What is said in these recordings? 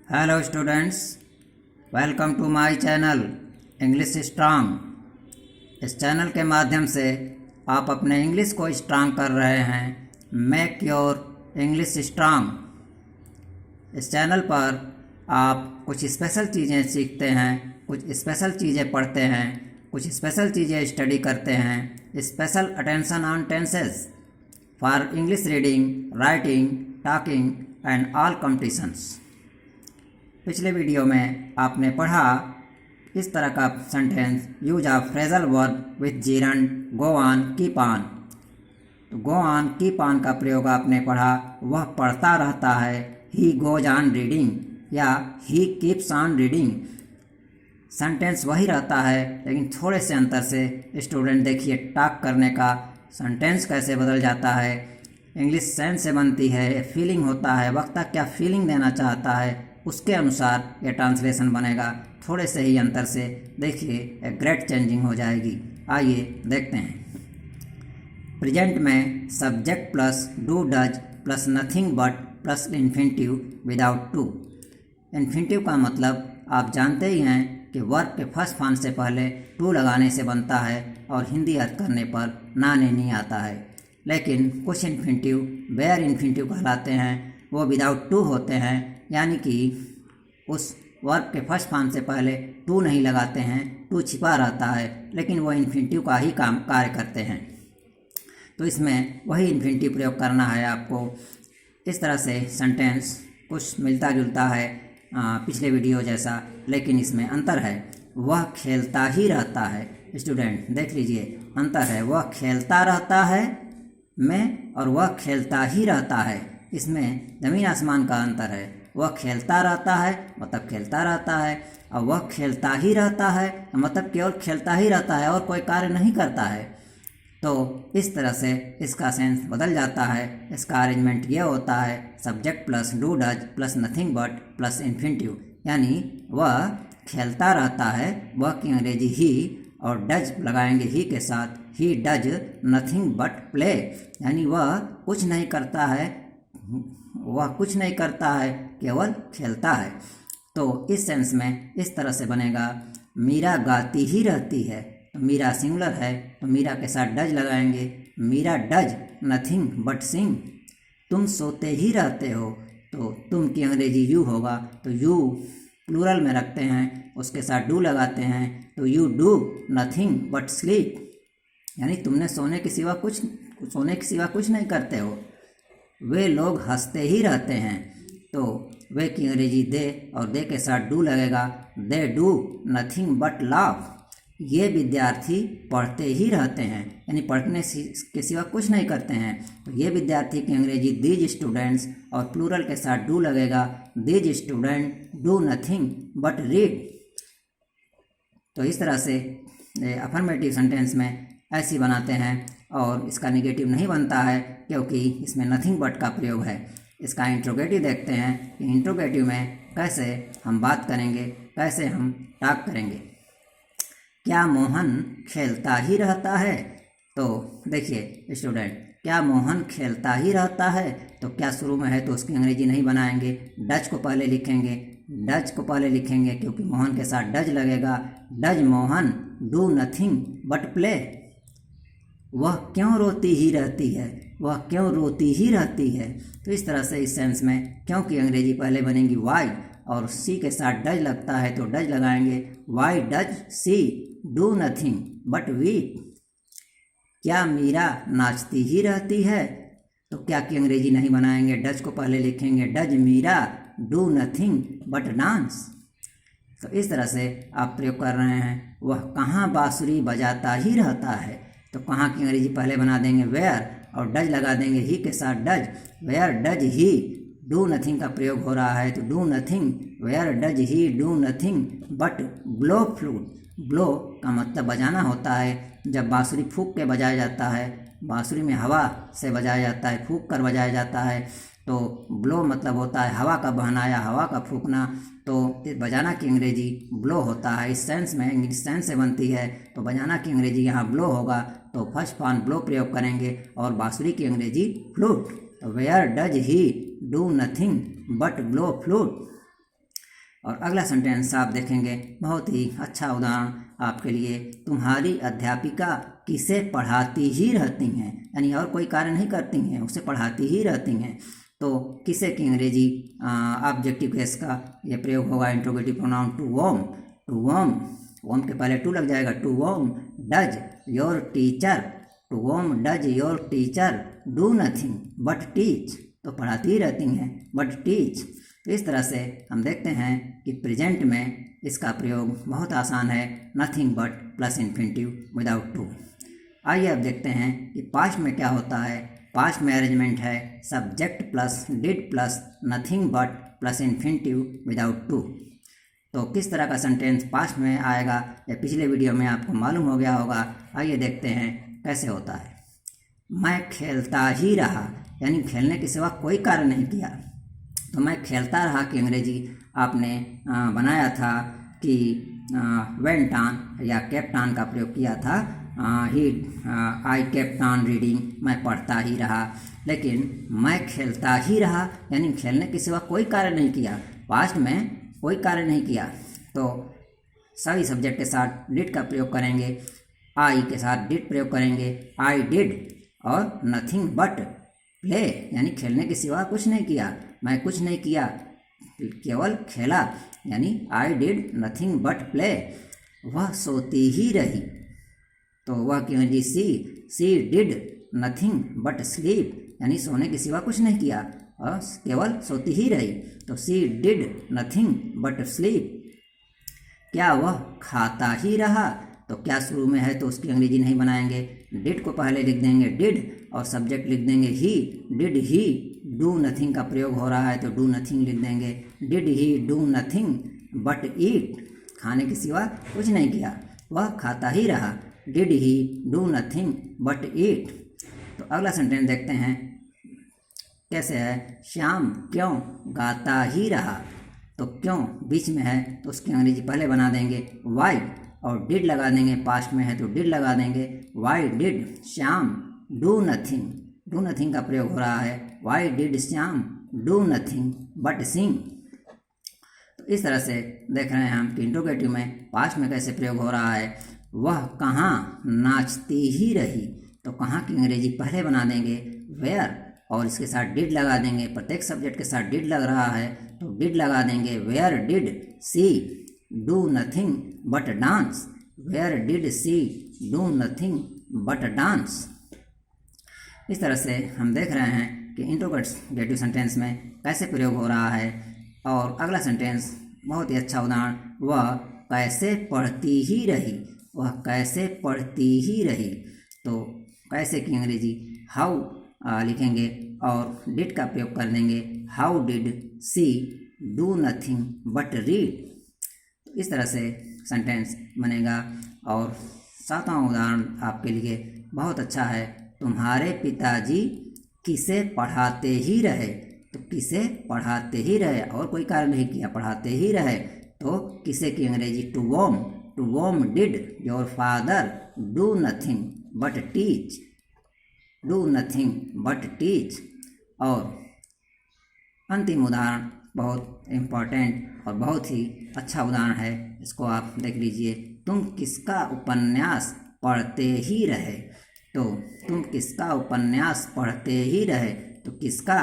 Hello students, welcome to my channel English strong. इस चैनल के माध्यम से आप अपने इंग्लिश को स्ट्रांग कर रहे हैं। Make your English strong. इस चैनल पर आप कुछ स्पेशल चीज़ें सीखते हैं, कुछ स्पेशल चीज़ें पढ़ते हैं, कुछ स्पेशल चीज़ें स्टडी करते हैं। Special attention on tenses for English reading, writing, talking and all competitions. पिछले वीडियो में आपने पढ़ा इस तरह का sentence, use of phrasal verb with gerund, go on, keep on. तो गो ऑन, कीप ऑन का प्रयोग आपने पढ़ा, वह पढ़ता रहता है, ही गोज ऑन रीडिंग या he keeps on reading. Sentence वही रहता है लेकिन थोड़े से अंतर से। स्टूडेंट देखिए, टॉक करने का सेंटेंस कैसे बदल जाता है। इंग्लिश सेंस से बनती है, फीलिंग होता है, वक्ता क्या फीलिंग देना चाहता है उसके अनुसार यह ट्रांसलेशन बनेगा। थोड़े से ही अंतर से देखिए एक ग्रेट चेंजिंग हो जाएगी। आइए देखते हैं। प्रेजेंट में subject plus do does plus nothing but plus infinitive without to. Infinitive का मतलब आप जानते ही हैं कि वर्ब के फर्स्ट फॉर्म से पहले टू लगाने से बनता है और हिंदी अर्थ करने पर नाने नहीं आता है। लेकिन कुछ इन्फिनिटिव वेयर इन्फिनिटिव कहलाते हैं, वो विदाउट टू होते हैं, यानी कि उस वर्ब के फर्स्ट फॉर्म से पहले टू नहीं लगाते हैं, टू छिपा रहता है, लेकिन वो इन्फिनिटिव का ही कार्य करते हैं। तो इसमें वही इन्फिनिटिव प्रयोग करना है आपको। इस तरह से सेंटेंस कुछ मिलता जुलता है पिछले वीडियो जैसा, लेकिन इसमें अंतर है। वह खेलता ही रहता है। स्टूडेंट देख लीजिए, अंतर है। वह खेलता रहता है में और वह खेलता ही रहता है, इसमें ज़मीन आसमान का अंतर है। वह खेलता रहता है मतलब खेलता रहता है, और वह खेलता ही रहता है मतलब केवल खेलता ही रहता है और कोई कार्य नहीं करता है। तो इस तरह से इसका सेंस बदल जाता है। इसका अरेंजमेंट ये होता है, subject plus do does plus nothing but plus infinitive, यानी वह खेलता रहता है, वह की अंग्रेजी ही, और डज लगाएंगे ही के साथ, he does nothing but play, यानी वह कुछ नहीं करता है, वह कुछ नहीं करता है, केवल खेलता है। तो इस सेंस में इस तरह से बनेगा, मीरा गाती ही रहती है। तो मीरा सिंगुलर है तो मीरा के साथ डज लगाएंगे, मीरा डज नथिंग बट सिंग। तुम सोते ही रहते हो, तो तुम की अंग्रेजी यू होगा, तो यू प्लूरल में रखते हैं, उसके साथ डू लगाते हैं, तो you do nothing but sleep, यानी तुमने सोने के सिवा कुछ नहीं करते हो। वे लोग हंसते ही रहते हैं, तो वे की अंग्रेजी दे और दे के साथ डू लगेगा, they do nothing but laugh. ये विद्यार्थी पढ़ते ही रहते हैं, यानी पढ़ने के सिवा कुछ नहीं करते हैं। तो ये विद्यार्थी की अंग्रेजी दीज स्टूडेंट्स, और प्लूरल के साथ डू लगेगा, these student do nothing but read. तो इस तरह से अफर्मेटिव सेंटेंस में ऐसी बनाते हैं, और इसका निगेटिव नहीं बनता है क्योंकि इसमें नथिंग बट का प्रयोग है। इसका इंट्रोगेटिव देखते हैं कि इंट्रोगेटिव में कैसे हम बात करेंगे, कैसे हम टॉक करेंगे। क्या मोहन खेलता ही रहता है? तो देखिए स्टूडेंट, क्या मोहन खेलता ही रहता है, तो क्या शुरू में है तो उसकी अंग्रेजी नहीं बनाएंगे, डज को पहले लिखेंगे क्योंकि मोहन के साथ डज लगेगा। Does Mohan do nothing but play. वह क्यों रोती ही रहती है, वह क्यों रोती ही रहती है। तो इस तरह से इस सेंस में क्यों की अंग्रेजी पहले बनेगी वाई, और सी के साथ डज लगता है तो डज लगाएंगे, why does she do nothing but weep. क्या मीरा नाचती ही रहती है, तो क्या की अंग्रेजी नहीं बनाएंगे, डज को पहले लिखेंगे, does Meera do nothing but dance. तो इस तरह से आप प्रयोग कर रहे हैं। वह कहाँ बांसुरी बजाता ही रहता है, तो कहाँ की अंग्रेजी पहले बना देंगे वेयर, और डज लगा देंगे ही के साथ does, where does he do nothing का प्रयोग हो रहा है, तो do nothing, where does he do nothing but blow flute. Blow का मतलब बजाना होता है। जब बांसुरी फूंक के बजाया जाता है, बांसुरी में हवा से बजाया जाता है, फूंक कर बजाया जाता है, तो ब्लो मतलब होता है हवा का बहना या हवा का फूंकना। तो बजाना की अंग्रेजी ब्लो होता है। इस सेंस में इंग्लिश सेंस से बनती है, तो बजाना की अंग्रेजी यहाँ ब्लो होगा, तो फर्स्ट फॉर्म ब्लो प्रयोग करेंगे, और बांसुरी की अंग्रेजी फ्लूट। तो where does he do nothing but blow flute. और अगला सेंटेंस आप देखेंगे, बहुत ही अच्छा उदाहरण आपके लिए। तुम्हारी अध्यापिका किसे पढ़ाती ही रहती हैं, यानी और कोई कार्य नहीं करती हैं, उसे पढ़ाती ही रहती हैं। तो किसे की अंग्रेजी ऑब्जेक्टिव केस का ये प्रयोग होगा interrogative pronoun to whom. To whom, whom के पहले टू लग जाएगा। To whom does your teacher, to whom does your teacher do nothing but teach. तो पढ़ाती ही रहती हैं बट टीच। तो इस तरह से हम देखते हैं कि प्रेजेंट में इसका प्रयोग बहुत आसान है, nothing but plus infinitive without to. आइए अब देखते हैं कि पास्ट में क्या होता है। पास्ट में अरेंजमेंट है subject plus did plus nothing but plus infinitive without to. तो किस तरह का सेंटेंस पास्ट में आएगा ये पिछले वीडियो में आपको मालूम हो गया होगा। आइए देखते हैं कैसे होता है। मैं खेलता ही रहा, यानी खेलने के सिवा कोई कार्य नहीं किया। तो मैं खेलता रहा कि अंग्रेजी आपने बनाया था कि वेंट ऑन या केप्ट ऑन का प्रयोग किया था। आई केप्ट ऑन रीडिंग, मैं पढ़ता ही रहा। लेकिन मैं खेलता ही रहा यानी खेलने के सिवा कोई कार्य नहीं किया, पास्ट में कोई कार्य नहीं किया। तो सभी सब्जेक्ट के साथ डिड का प्रयोग करेंगे, आई के साथ डिड प्रयोग करेंगे, आई डिड, और नथिंग बट प्ले, यानी खेलने के सिवा कुछ नहीं किया। मैं कुछ नहीं किया, केवल खेला, यानी I did nothing but play. वह सोती ही रही, तो वह की अंग्रेजी सी डिड नथिंग बट स्लीप, यानी सोने के सिवा कुछ नहीं किया और केवल सोती ही रही। तो सी डिड नथिंग बट स्लीप। क्या वह खाता ही रहा, तो क्या शुरू में है तो उसकी अंग्रेजी नहीं बनाएंगे। डिड को पहले लिख देंगे डिड और सब्जेक्ट लिख देंगे ही। डिड ही डू नथिंग का प्रयोग हो रहा है तो डू नथिंग लिख देंगे। Did he do nothing but eat, खाने के सिवा कुछ नहीं किया, वह खाता ही रहा। Did he do nothing but eat. तो अगला सेंटेंस देखते हैं कैसे है। श्याम क्यों गाता ही रहा, तो क्यों बीच में है तो उसकी अंग्रेजी पहले बना देंगे वाई, और डिड लगा देंगे, पास्ट में है तो डिड लगा देंगे। Why did Shyam do nothing, do nothing का प्रयोग हो रहा है। Why did Shyam do nothing but sing. तो इस तरह से देख रहे हैं हम कि इंट्रोगेटिव में पास्ट में कैसे प्रयोग हो रहा है। वह कहाँ नाचती ही रही, तो कहाँ की अंग्रेजी पहले बना देंगे वेयर, और इसके साथ डिड लगा देंगे। प्रत्येक सब्जेक्ट के साथ डिड लग रहा है तो डिड लगा देंगे। Where did she do nothing but dance, where did she do nothing but dance. इस तरह से हम देख रहे हैं कि इंट्रोगेटिव सेंटेंस में कैसे प्रयोग हो रहा है। और अगला सेंटेंस बहुत ही अच्छा उदाहरण, वह कैसे पढ़ती ही रही, वह कैसे पढ़ती ही रही। तो कैसे की अंग्रेजी हाउ लिखेंगे और डिड का प्रयोग कर देंगे। How did she do nothing but read. तो इस तरह से सेंटेंस बनेगा। और सातवां उदाहरण आपके लिए बहुत अच्छा है। तुम्हारे पिताजी किसे पढ़ाते ही रहे, तो किसे पढ़ाते ही रहे और कोई कार्य नहीं किया, पढ़ाते ही रहे। तो किसे की अंग्रेजी to whom, to whom did your father do nothing but teach, do nothing but teach. और अंतिम उदाहरण बहुत इम्पॉर्टेंट और बहुत ही अच्छा उदाहरण है, इसको आप देख लीजिए। तुम किसका उपन्यास पढ़ते ही रहे, तो तुम किसका उपन्यास पढ़ते ही रहे। तो किसका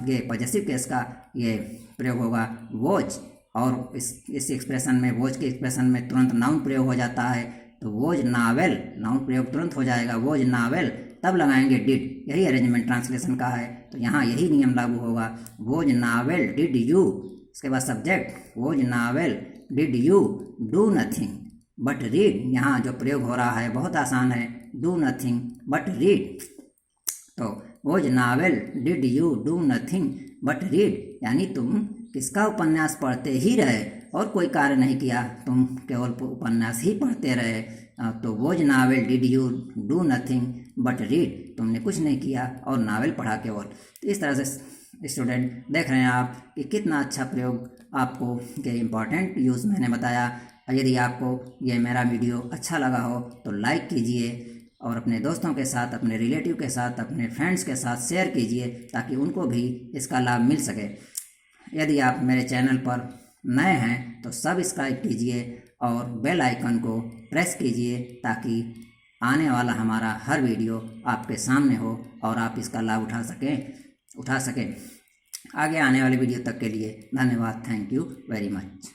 ये पॉजेसिव केस का ये प्रयोग होगा वोज, और इस एक्सप्रेशन में वोज के एक्सप्रेशन में तुरंत नाउन प्रयोग हो जाता है। तो वोज नावेल, नाउन प्रयोग तुरंत हो जाएगा। वोज नावेल, तब लगाएंगे डिड, यही अरेंजमेंट ट्रांसलेशन का है। तो यहाँ यही नियम लागू होगा। वोज नावेल डिड यू, इसके बाद subject whose novel did you do nothing but read. यहाँ जो प्रयोग हो रहा है बहुत आसान है, डू नथिंग बट रीड। तो whose novel did you do nothing but read, यानी तुम किसका उपन्यास पढ़ते ही रहे और कोई कार्य नहीं किया, तुम केवल उपन्यास ही पढ़ते रहे। तो whose novel did you do nothing but read, तुमने कुछ नहीं किया और नावल पढ़ा केवल। तो इस तरह से स्टूडेंट देख रहे हैं आप कि कितना अच्छा प्रयोग आपको के इम्पॉर्टेंट यूज़ मैंने बताया। यदि आपको ये मेरा वीडियो अच्छा लगा हो तो लाइक कीजिए और अपने दोस्तों के साथ, अपने रिलेटिव के साथ, अपने फ्रेंड्स के साथ शेयर कीजिए ताकि उनको भी इसका लाभ मिल सके। यदि आप मेरे चैनल पर नए हैं तो सब्सक्राइब कीजिए और बेल आइकन को प्रेस कीजिए ताकि आने वाला हमारा हर वीडियो आपके सामने हो और आप इसका लाभ उठा सकें। आगे आने वाले वीडियो तक के लिए धन्यवाद। Thank you very much.